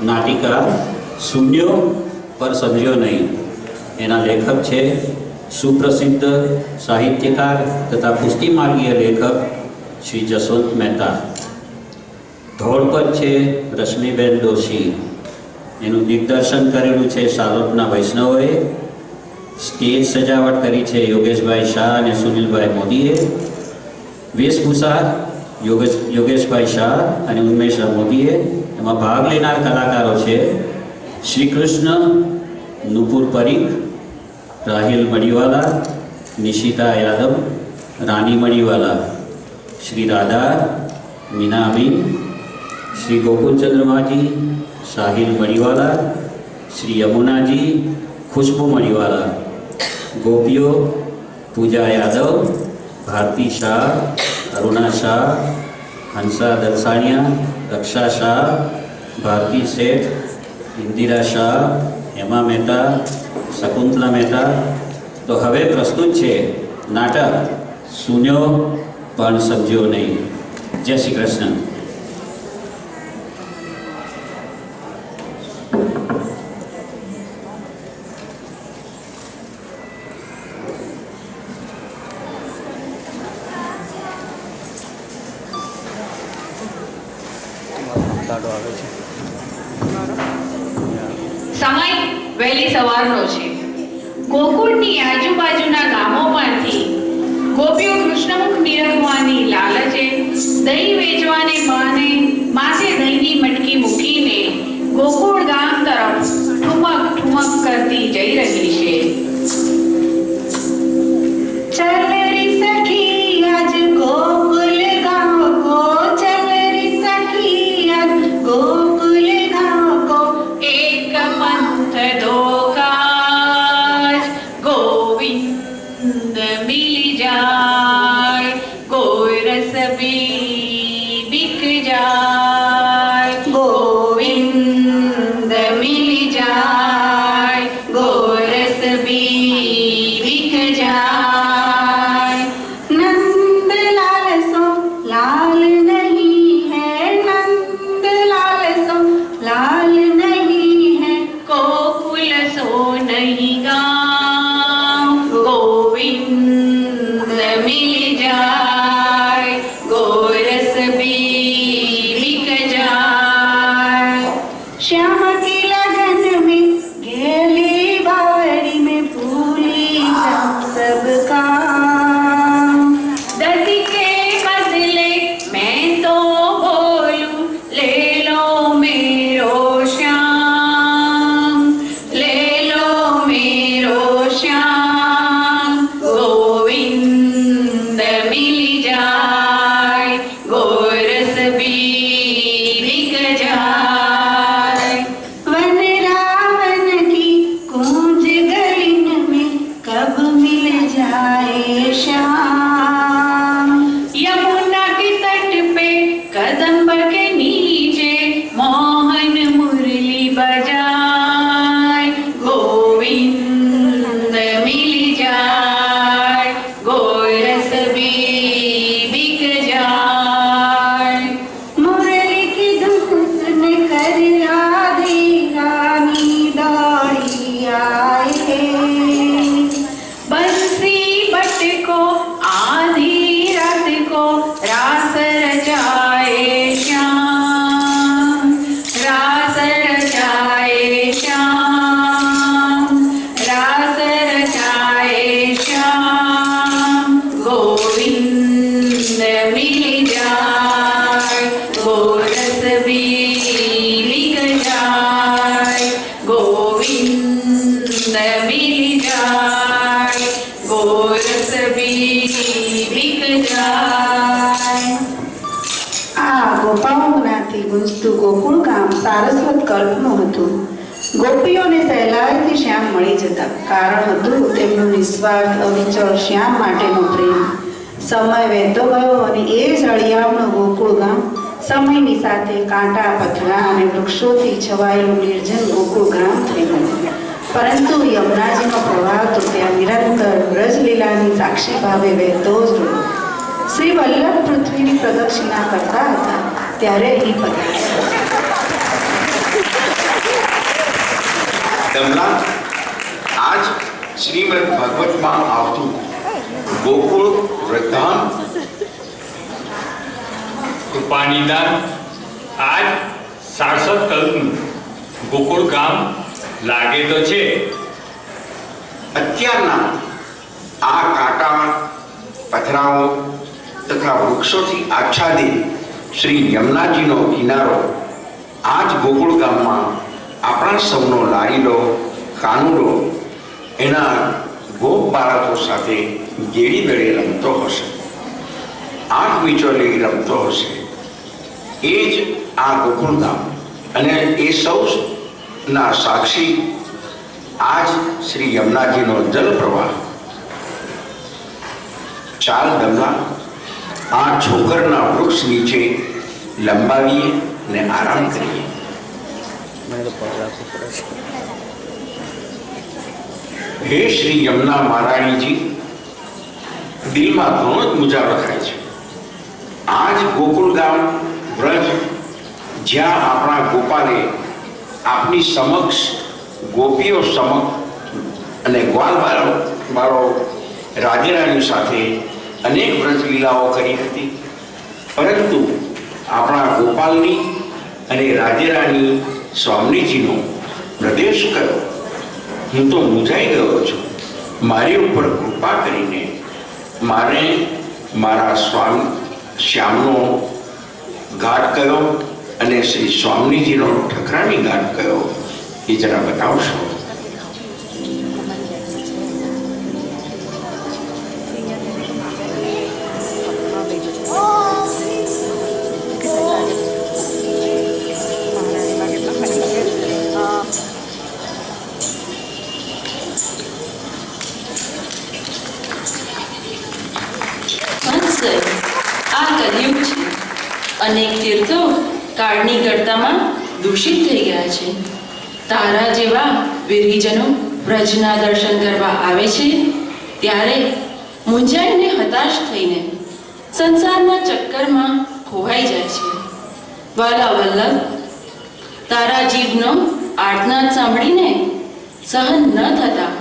નાટિકા શૂન્યો પર સમજ્યો નહીં. એના લેખક છે સુપ્રસિદ્ધ સાહિત્યકાર તથા પુષ્ટિમાર્ગીય લેખક શ્રી જસવંત મહેતા. ધોળ પર છે રશ્મિબેન દોશી. એનું દિગ્દર્શન કરેલું છે સાલોદના વૈષ્ણવોએ. સ્ટેજ સજાવટ કરી છે યોગેશભાઈ શાહ અને સુનિલભાઈ મોદીએ. વેશભૂષા યોગેશભાઈ શાહ અને ઉન્મેશ મોદીએ. એમાં ભાગ લેનાર કલાકારો છે શ્રી કૃષ્ણ, નુપુર પરીખ, રાહિલ મડીવાલા, નિશિતા યાદવ, રાની મડીવાલા, શ્રી રાધા, મીના અમીન, શ્રી ગોકુલ ચંદ્રમાજી, સાહિલ મડીવાલા, શ્રી યમુનાજી, ખુશ્બુ મડીવાલા. ગોપીઓ પૂજા યાદવ, ભારતી શાહ, અરુણા શાહ, હંસા દલસાણિયા, રક્ષા શાહ, ભારતી શેઠ, ઇન્દિરા શાહ, હેમા મહેતા, શકુંતલા મહેતા. તો હવે પ્રસ્તુત છે નાટક શૂન્યો પણ સમજ્યો નહીં. જય શ્રી કૃષ્ણ. સમય વહેલી સવારનો છે. ગોકુળની આજુબાજુના ગામોમાંથી ગોપીઓ કૃષ્ણમુખ નિરખવાની લાલચે દહીં વેચવાને બહાને માથે દહીંની મટકી મૂકીને ગોકુળ ગામ તરફ ઠુમક ઠુમક કરતી જઈ રહી છે. ચલ રે સખી આજ ગોકુલ ગામ કો, ચલ રે સખી આજ ગોકુલ ગામ કો, એક પંથ દો કાજ ગોવિંદ મિલ જાય, કોઈ રસ બી બિક જાય, ગોવિંદ મિલ જાય, કોઈ રસ બી બિક જાય. નંદલાલ સો લાલ નહીં હૈ, નંદલાલ સો લાલ નહીં હૈ, ગોકુલ સો નહીં ગામ, ગોવિંદ મિલ જાય, ગોરસ બી बिक જાય. श्याम की लगन में गेली बारी में भूली जाऊं सब काम, दर्द के बदले मैं तो बोलूं ले लो मेरो श्याम, ले लो मेरो श्याम, गोविंद मिल जाए, गोरस भी बिक जाए. वन रावण की कूंज गलिन में कब मिल जाए श्याम, यमुना के तट पे कदम्ब के नीचे मोहन मुरली बजाए, गोविंद मिल जाए, गोरस भी बिक जाए. मुरली की धुन सुन कर राधे रानी दौड़ी आए, बंसी बट को आधी रात को रास रचाए श्याम, रास रचाए श्याम, रास रचाए श्याम, गोविंद मिल जाए, गोरस भी बिक जाए, गोविंद मिल जाए, गोरस भी बिक जाए. આ ગોપાળોનાથી ગુંજતું ગોકુળ ગામ સારસ્વત કલ્પનું હતું. ગોપીઓને સહેલાઈથી શ્યામ મળી જતા. કારણ હતું તેમનું નિસ્વાર્થ અવિચળ શ્યામ માટેનો પ્રેમ. સમય વહેતો ગયો અને એ જ અળિયાળનું ગોકુળ ગામ સમયની સાથે કાંટા, પથરા અને વૃક્ષોથી છવાયેલું નિર્જન ગોકુળ ગામ થઈ ગયું. પરંતુ યમુનાજીનો પ્રવાહ તો ત્યાં નિરંતર વ્રજલીલાની સાક્ષી ભાવે વહેતો જ રહ્યો. શ્રી વલ્લભ પૃથ્વીની પ્રદક્ષિણા કરતા હતા ત્યારે અહીં પધાર્યા. દમલા આજ શ્રીમદ ભાગવતમાં આવતું ગોકુળ વૃદ્ધામ કૃપાનિદાન આજ 67 કલ્પનું ગોકુળ ગામ લાગે તો છે. અત્યારના આ કાંટા પથરાઓ તથા વૃક્ષોથી આચ્છાદિત શ્રી યમુનાજીનો કિનારો આજ ગોકુળ ગામમાં આપણા સૌનો લાડીલો કાનુડો એના ગોપ બાળકો સાથે ગેડી દળે રમતો હશે, આંખ મીચોલી રમતો હશે. એ જ આ ગોકુળ ગામ અને એ સૌના સાક્ષી આજ શ્રી યમુનાજીનો જલ પ્રવાહ. ચાલ દમલા આ છોકરના વૃક્ષ નીચે લંબાવીએ ને આરામ કરીએ. હે શ્રી યમુના મહારાણીજી, દિલમાં ઘણો જ મુજારો થાય છે. આજ ગોકુળ ગામ વ્રજ જ્યાં આપણા ગોપાલે આપની સમક્ષ ગોપીઓ સમક્ષ અને ગ્વાલ બાળો રાધેરાણી સાથે અનેક વ્રજ લીલાઓ કરી હતી, પરંતુ આપણા ગોપાલની અને રાધેરાણી સ્વામીજીનો પ્રદેશ કર્યો. હું તો મૂંઝાઈ ગયો છું. મારી ઉપર કૃપા કરીને મારે મારા શ્યામનો ઘાટ કયો અને શ્રી સ્વામીજીનો ઠકરાણી ઘાટ કયો એ જરા બતાવશો? આ કલયુગ છે. અનેક તીર્થો કાળની ગળતામાં દૂષિત થઈ ગયા છે. તારા જેવા વિરહીજનો વ્રજના દર્શન કરવા આવે છે ત્યારે મૂંઝાઈને હતાશ થઈને સંસારના ચક્કરમાં ખોવાઈ જાય છે. વાલા વલ્લભ, તારા જીભનો આર્તનાદ સાંભળીને સહન ન થતા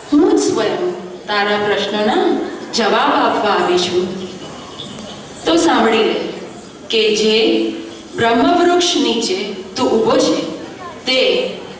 હું જ સ્વયં તારા પ્રશ્નોના જવાબ આપવા આવી છું. તો સાંભળી લે કે જે બ્રહ્મવૃક્ષ નીચે તું ઊભો છે તે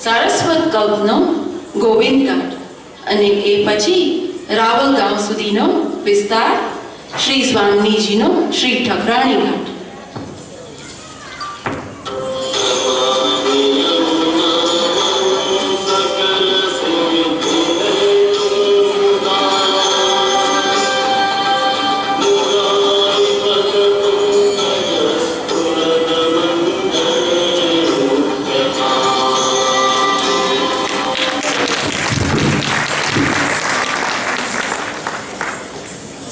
સારસ્વત કલ્પનો ગોવિંદ ઘાટ અને એ પછી રાવલ ગામ સુધીનો વિસ્તાર શ્રી સ્વામીજીનો શ્રી ઠકરાણી ઘાટ.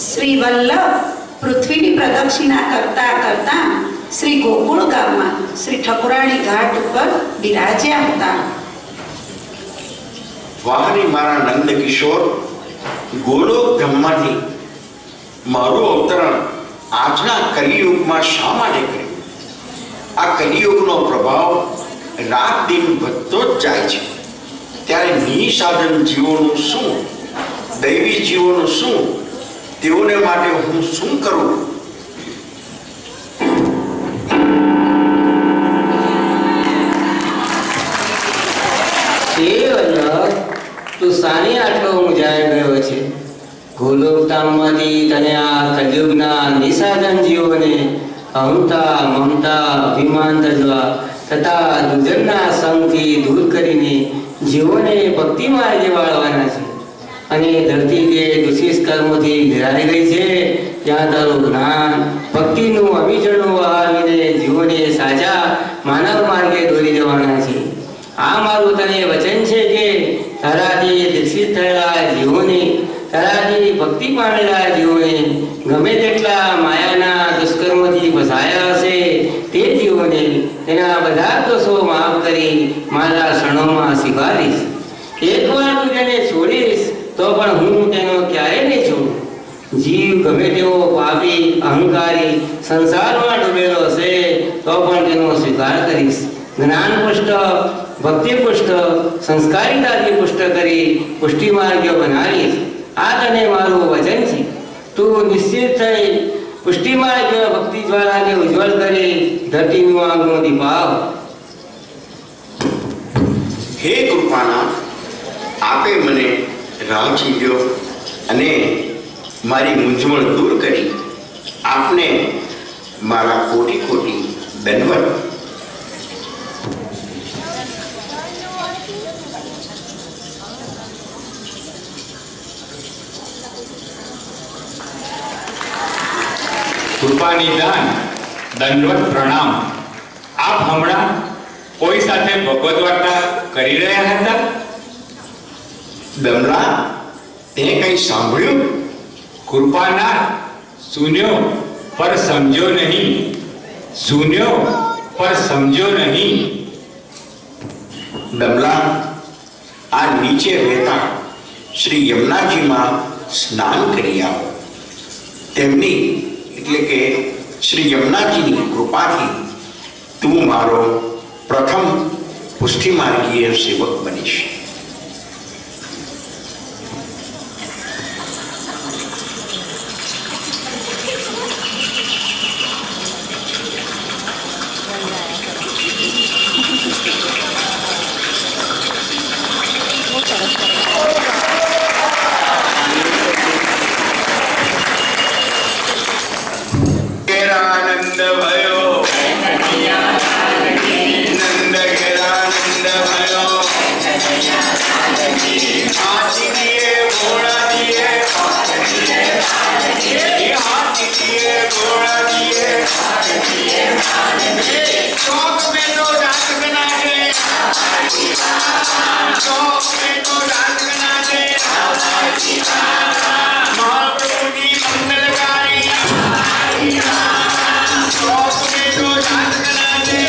શ્રી વલ્લભ પૃથ્વીની પ્રદક્ષિણા કરતા કરતા શ્રી ગોકુળ ગામમાં શ્રી ઠકુરાણી ઘાટ ઉપર બિરાજ્યા હતા. વાહની મારા નંદ કિશોર, ગોલોક ધામમાંથી મારું અવતરણ આજના કલિયુગમાં શા માટે કર્યું? આ કલિયુગનો પ્રભાવ રાત દિન વધતો જ જાય છે. ત્યારે નિસાધન જીવોનું શું, દૈવી જીવોનું શું, તેઓને માટે હું શું કરું? તું સાની આટલો મૂંઝાઈ ગયો છે? ગોલોકધામમાંથી તને આ કલયુગના નિસાધન જીવોને અહંતા, મમતા, અભિમાન તજવા તથા દુર્જનના સંગથી દૂર કરીને જીવોને ભક્તિ માર્ગે વાળવાના છે. અને ધરતી કે દુષિત કર્મોથી ઘેરાઈ ગઈ છે ત્યાં તારું જ્ઞાન ભક્તિનું અભિચરણું વહાવીને જીવોને સાચા માનવ માર્ગે દોરી જવાના છે. આ મારું તને વચન છે કે તારાથી દીક્ષિત થયેલા જીવોને, તારાથી ભક્તિ પામેલા જીવોને ગમે તેટલા માયાના દુષ્કર્મોથી ફસાયા હશે તે જીવોને તેના બધા દોષો માફ કરી મારા શરણોમાં સ્વીકારીશ. એકવાર તું તેને છોડીશ તો પણ હું તેનો ક્યારે નહીં છોડું. જીવ ગમે તેવો પાપી, અહંકારી સંસારમાં ડૂબેલો હશે તો પણ તેનો સ્વીકાર કરીશ. જ્ઞાન પુષ્ટ, ભક્તિ પુષ્ટ, સંસ્કારિતાથી પુષ્ટ કરી પુષ્ટિ માર્ગીઓ બનાવીશ. આ તને મારું વચન છે. તું નિશ્ચિત થઈ પુષ્ટિ માર્ગીઓ ભક્તિ જ્વાલાને ઉજ્જવલ કરી ધરતીનું આંગણું દીપાવ. હે કૃપાના, આપે મને રાહ ચીંધ્યો અને મારી મૂંઝવણ દૂર કરી. આપને મારા કોટી કોટી દંડવત. કૃપાનિધાન, દંડવત પ્રણામ. આપ હમણાં કોઈ સાથે ભગવત વાર્તા કરી રહ્યા હતા? દમલા, તે કંઈ સાંભળ્યું? કૃપાનાથ, સુન્યો પર સમજો નહીં, સુન્યો પર સમજો નહીં. દમલા, આ નીચે વહેતા શ્રી યમુનાજીમાં સ્નાન કરી આવો. તેમની એટલે કે શ્રી યમુનાજીની કૃપાથી તું મારો પ્રથમ પુષ્ટિ માર્ગીય સેવક બનીશ. આનંદ ભયો નંદ ઘેરાનંદ ભયો હાથી દિએ ઘોડા દિએ હાથી દિએ ઘોડા દિએ चौक में तो डांस बना दे, चौक में तो डांस बना दे, महाप्रभु की मंगलकारी चौक में तो डांस बना दे.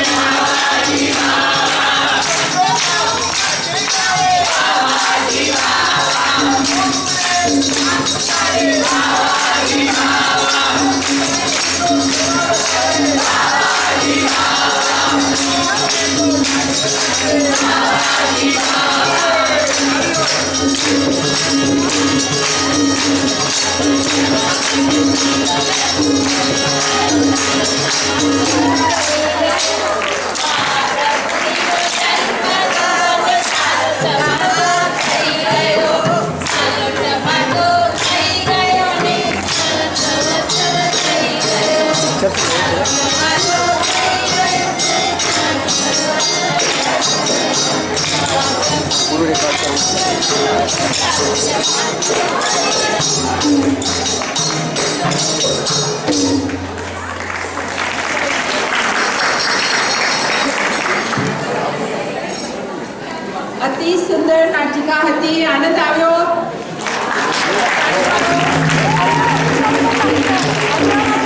અતિ સુંદર નાટિકા હતી. આનંદ આવ્યો.